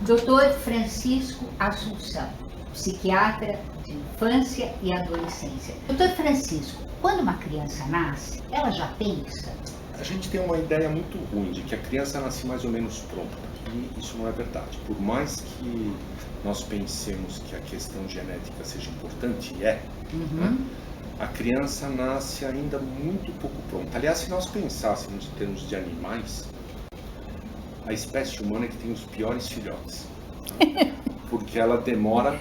Dr. Francisco Assunção, psiquiatra de infância e adolescência. Dr. Francisco, quando uma criança nasce, ela já pensa? A gente tem uma ideia muito ruim de que a criança nasce mais ou menos pronta, e isso não é verdade. Por mais que nós pensemos que a questão genética seja importante, e é, né? A criança nasce ainda muito pouco pronta. Aliás, se nós pensássemos em termos de animais, a espécie humana é que tem os piores filhotes, né? Porque ela demora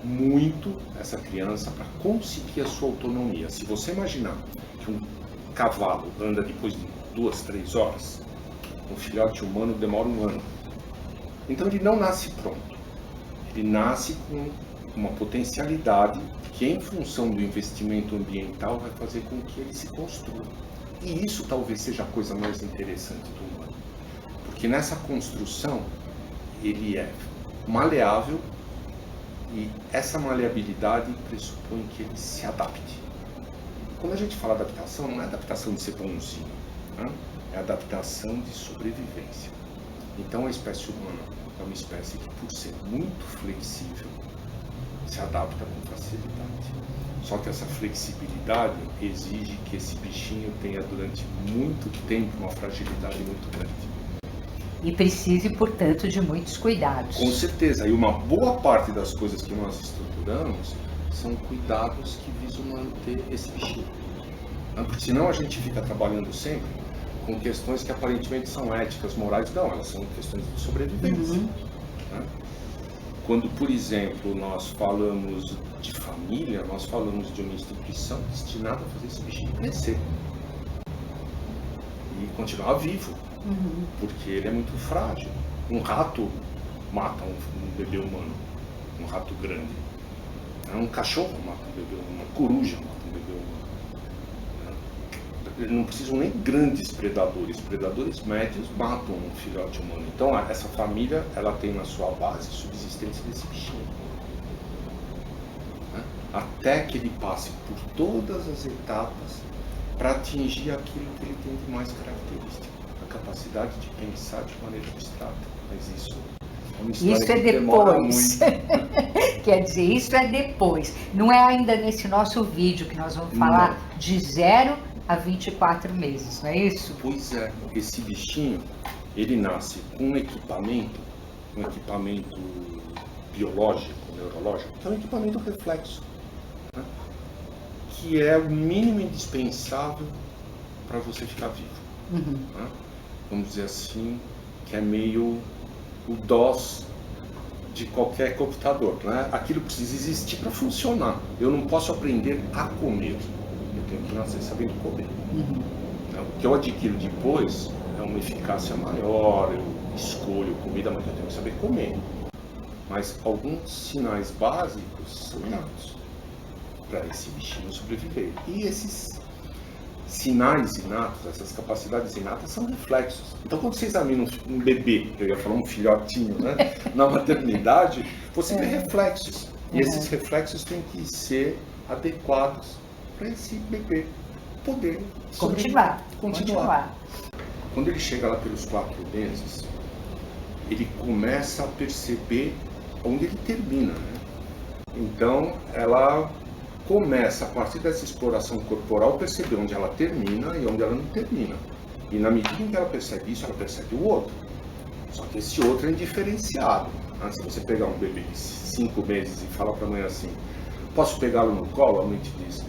muito, essa criança, para conseguir a sua autonomia. Se você imaginar que um cavalo anda depois de 2, 3 horas, um filhote humano demora 1 ano. Então ele não nasce pronto. Ele nasce com uma potencialidade que, em função do investimento ambiental, vai fazer com que ele se construa. E isso talvez seja a coisa mais interessante do humano. Porque nessa construção, ele é maleável e essa maleabilidade pressupõe que ele se adapte. Quando a gente fala adaptação, não é adaptação de ser bonzinho, né? É adaptação de sobrevivência. Então a espécie humana é uma espécie que, por ser muito flexível, se adapta com facilidade. Só que essa flexibilidade exige que esse bichinho tenha durante muito tempo uma fragilidade muito grande. E precise, portanto, de muitos cuidados. Com certeza. E uma boa parte das coisas que nós estruturamos são cuidados que visam manter esse bichinho. Porque senão a gente fica trabalhando sempre com questões que aparentemente são éticas, morais. Não, elas são questões de sobrevivência. Né? Quando, por exemplo, nós falamos de família, nós falamos de uma instituição destinada a fazer esse bichinho crescer e continuar vivo. Porque ele é muito frágil. Um rato mata um bebê humano, um rato grande. Um cachorro mata um bebê humano, uma coruja mata um bebê humano. Eles não precisam nem grandes predadores. Predadores médios matam um filhote humano. Então essa família, ela tem na sua base a subsistência desse bichinho. Até que ele passe por todas as etapas para atingir aquilo que ele tem de mais característico. Capacidade de pensar de maneira abstrata, mas isso é uma história isso é que demora depois. muito. Quer dizer, isso é depois. Não é ainda nesse nosso vídeo que nós vamos falar de 0 a 24 meses, não é isso? Pois é, esse bichinho, ele nasce com um equipamento biológico, neurológico, que é um equipamento reflexo, né? Que é o mínimo indispensável para você ficar vivo. Né? Vamos dizer assim, que é meio o DOS de qualquer computador, né? Aquilo precisa existir para funcionar. Eu não posso aprender a comer, eu tenho que nascer sabendo comer. O que eu adquiro depois é uma eficácia maior, eu escolho comida, mas eu tenho que saber comer. Mas alguns sinais básicos são inatos para esse bichinho sobreviver. E esses sinais inatos, essas capacidades inatas são reflexos. Então quando você examina um bebê, eu ia falar um filhotinho, né, na maternidade, você vê reflexos. E esses reflexos têm que ser adequados para esse bebê poder continuar. Quando ele chega lá pelos 4 meses, ele começa a perceber onde ele termina, né? Então ela começa, a partir dessa exploração corporal, perceber onde ela termina e onde ela não termina. E na medida em que ela percebe isso, ela percebe o outro. Só que esse outro é indiferenciado. Se você pegar um bebê de 5 meses e falar para a mãe assim, posso pegá-lo no colo? A mãe te diz,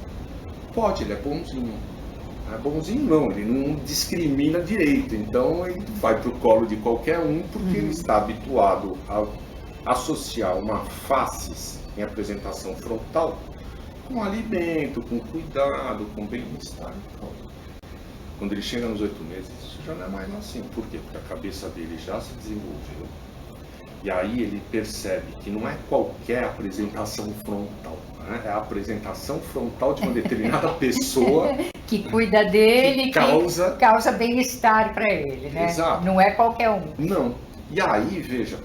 pode, ele é bonzinho. Não é bonzinho não, ele não discrimina direito. Então ele vai para o colo de qualquer um porque ele está habituado a associar uma faces em apresentação frontal com alimento, com cuidado, com bem-estar. Quando ele chega nos 8 meses, isso já não é mais assim. Por quê? Porque a cabeça dele já se desenvolveu. E aí ele percebe que não é qualquer apresentação frontal, né? É a apresentação frontal de uma determinada pessoa que cuida dele, que causa bem-estar para ele, né? Exato. Não é qualquer um. Não. E aí, veja,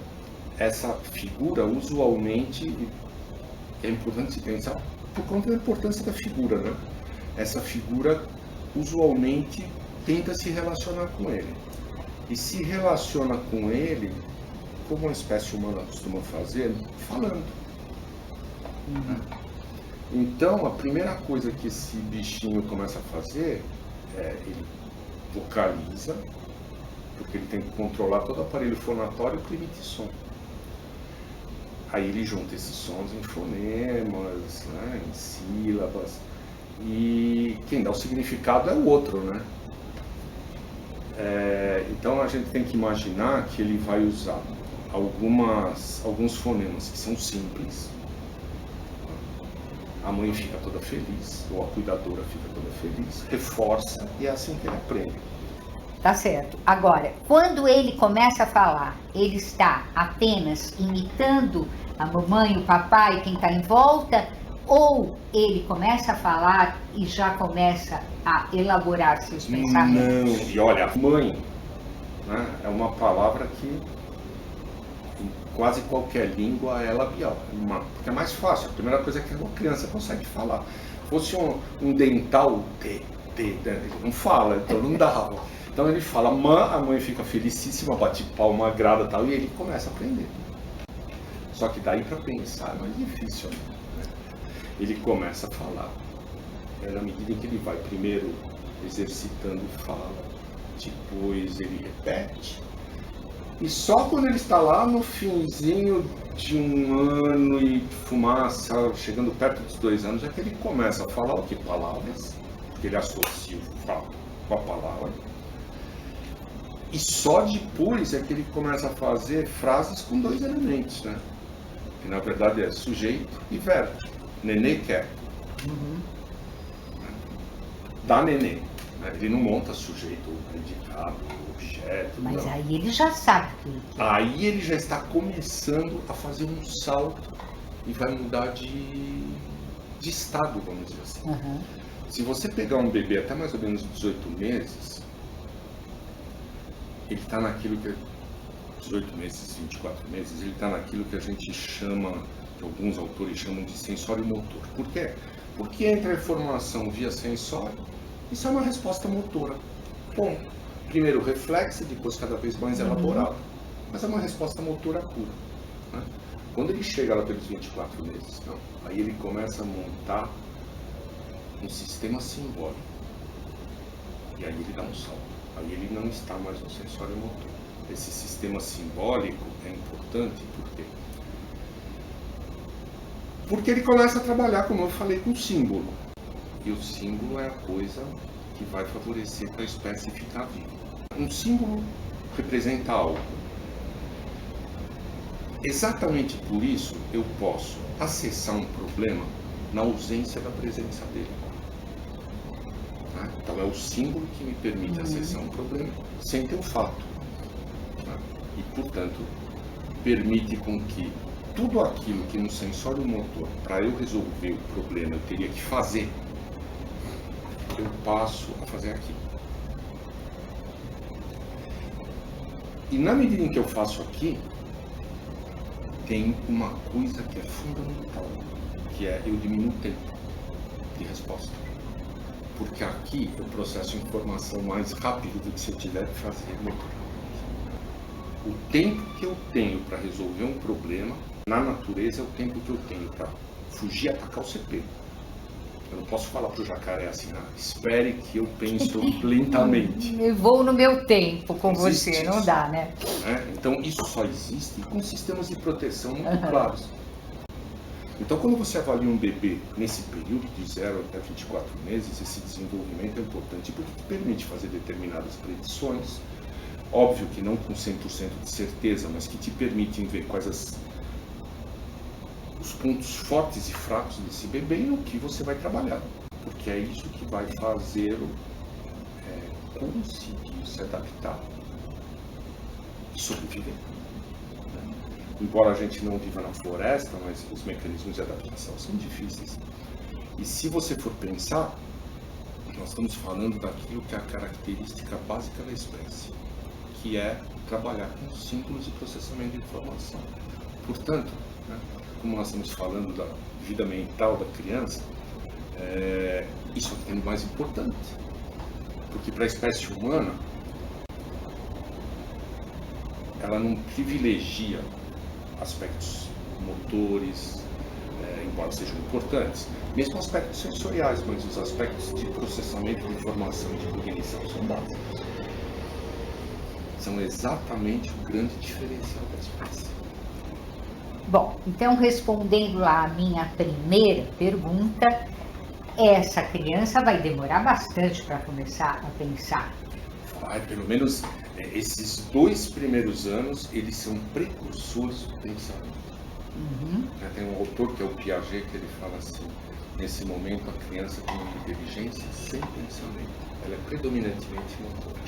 essa figura usualmente é importante se pensar por conta da importância da figura, né? Essa figura usualmente tenta se relacionar com ele. E se relaciona com ele, como a espécie humana costuma fazer, falando. Então, a primeira coisa que esse bichinho começa a fazer é ele vocaliza, porque ele tem que controlar todo o aparelho fonatório que emite som. Aí ele junta esses sons em fonemas, né, em sílabas, e quem dá o significado é o outro, né? Então a gente tem que imaginar que ele vai usar alguns fonemas que são simples. A mãe fica toda feliz, ou a cuidadora fica toda feliz, reforça, e é assim que ele aprende. Tá certo. Agora, quando ele começa a falar, ele está apenas imitando a mamãe, o papai, quem está em volta, ou ele começa a falar e já começa a elaborar seus pensamentos? Não, e olha, mãe, né, é uma palavra que em quase qualquer língua é labial, porque é mais fácil, a primeira coisa é que uma criança consegue falar. Se fosse um dental, ele não fala, então não dava. Então ele fala, a mãe fica felicíssima, bate palma, agrada e tal, e ele começa a aprender. Só que daí para pensar é mais difícil, né? Ele começa a falar. Na medida em que ele vai primeiro exercitando fala, depois ele repete. E só quando ele está lá no finzinho de 1 ano e fumaça, chegando perto dos 2 anos, é que ele começa a falar o que? Palavras, porque ele associa o fato com a palavra. E só depois é que ele começa a fazer frases com 2 elementos, né? Que na verdade é sujeito e verbo. Nenê quer. Dá nenê. Ele não monta sujeito, predicado, objeto. Mas não. aí ele já sabe o que ele quer. Aí ele já está começando a fazer um salto e vai mudar de estado, vamos dizer assim. Se você pegar um bebê até mais ou menos 18 meses, ele está naquilo que 18 meses, 24 meses, ele está naquilo que a gente chama, que alguns autores chamam de sensório motor. Por quê? Porque entra a informação via sensório, isso é uma resposta motora. Bom, primeiro reflexa, depois cada vez mais elaborada. Mas é uma resposta motora pura, né? Quando ele chega lá pelos 24 meses, não, aí ele começa a montar um sistema simbólico. E aí ele dá um salto. Aí ele não está mais no sensório motor. Esse sistema simbólico é importante por quê? Porque ele começa a trabalhar, como eu falei, com símbolo. E o símbolo é a coisa que vai favorecer para a espécie ficar viva. Um símbolo representa algo. Exatamente por isso eu posso acessar um problema na ausência da presença dele. Então é o símbolo que me permite acessar um problema sem ter o fato. E, portanto, permite com que tudo aquilo que no sensório motor, para eu resolver o problema, eu teria que fazer, eu passo a fazer aqui. E na medida em que eu faço aqui, tem uma coisa que é fundamental, que é eu diminuo o tempo de resposta. Porque aqui eu processo informação mais rápido do que se eu tiver que fazer motor. O tempo que eu tenho para resolver um problema, na natureza, é o tempo que eu tenho para fugir e atacar o CP. Eu não posso falar para o jacaré assim, espere que eu penso lentamente. Eu vou no meu tempo com Existe você, não isso. dá, né? Então isso só existe com sistemas de proteção muito claros. Então quando você avalia um bebê nesse período de 0 até 24 meses, esse desenvolvimento é importante porque te permite fazer determinadas predições. Óbvio que não com 100% de certeza, mas que te permitem ver quais os pontos fortes e fracos desse bebê e no que você vai trabalhar. Porque é isso que vai fazê-lo conseguir se adaptar e sobreviver. Embora a gente não viva na floresta, mas os mecanismos de adaptação são difíceis. E se você for pensar, nós estamos falando daquilo que é a característica básica da espécie, que é trabalhar com símbolos e processamento de informação. Portanto, como nós estamos falando da vida mental da criança, isso aqui é o mais importante. Porque para a espécie humana, ela não privilegia aspectos motores, embora sejam importantes, mesmo aspectos sensoriais, mas os aspectos de processamento de informação e de cognição são básicos. São exatamente o grande diferencial da espécie. Bom, então respondendo lá a minha primeira pergunta, essa criança vai demorar bastante para começar a pensar. Pelo menos esses 2 primeiros anos, eles são precursores do pensamento. Tem um autor que é o Piaget, que ele fala assim: nesse momento a criança tem uma inteligência sem pensamento, ela é predominantemente motora.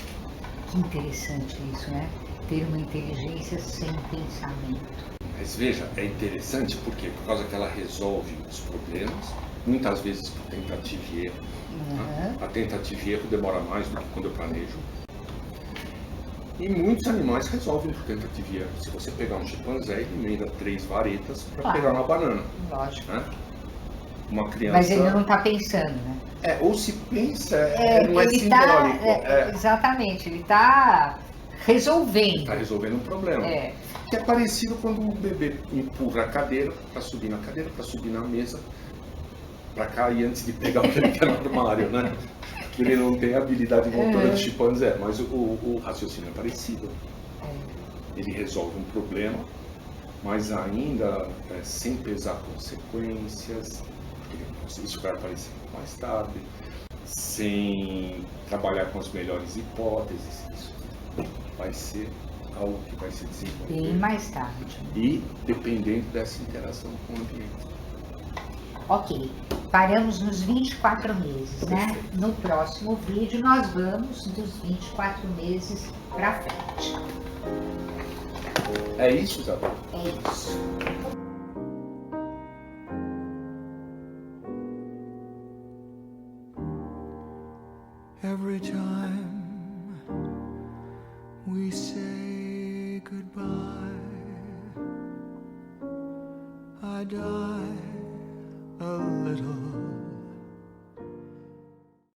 Que interessante isso, né? Ter uma inteligência sem pensamento. Mas veja, é interessante porque por causa que ela resolve os problemas, muitas vezes por tentativa e erro. A tentativa e erro demora mais do que quando eu planejo. E muitos animais resolvem por tentativa e erro. Se você pegar um chimpanzé, ele emenda 3 varetas para pegar uma banana. Lógico. Uma criança... Mas ele não está pensando, né? Ou se pensa, não é ele simbólico. Exatamente, ele está resolvendo. Está resolvendo um problema. Que é parecido quando o bebê empurra a cadeira para subir na cadeira, para subir na mesa, para cair antes de pegar o que ele quer no armário, né? Ele não tem a habilidade motora de chimpanzé, mas o raciocínio é parecido. Ele resolve um problema, mas ainda sem pesar consequências, isso vai aparecer mais tarde, sem trabalhar com as melhores hipóteses, isso vai ser algo que vai se desenvolver bem mais tarde. E dependendo dessa interação com o ambiente. Ok, paramos nos 24 meses, né? No próximo vídeo nós vamos dos 24 meses para frente. É isso, Isabel? É isso. Every time we say goodbye, I die a little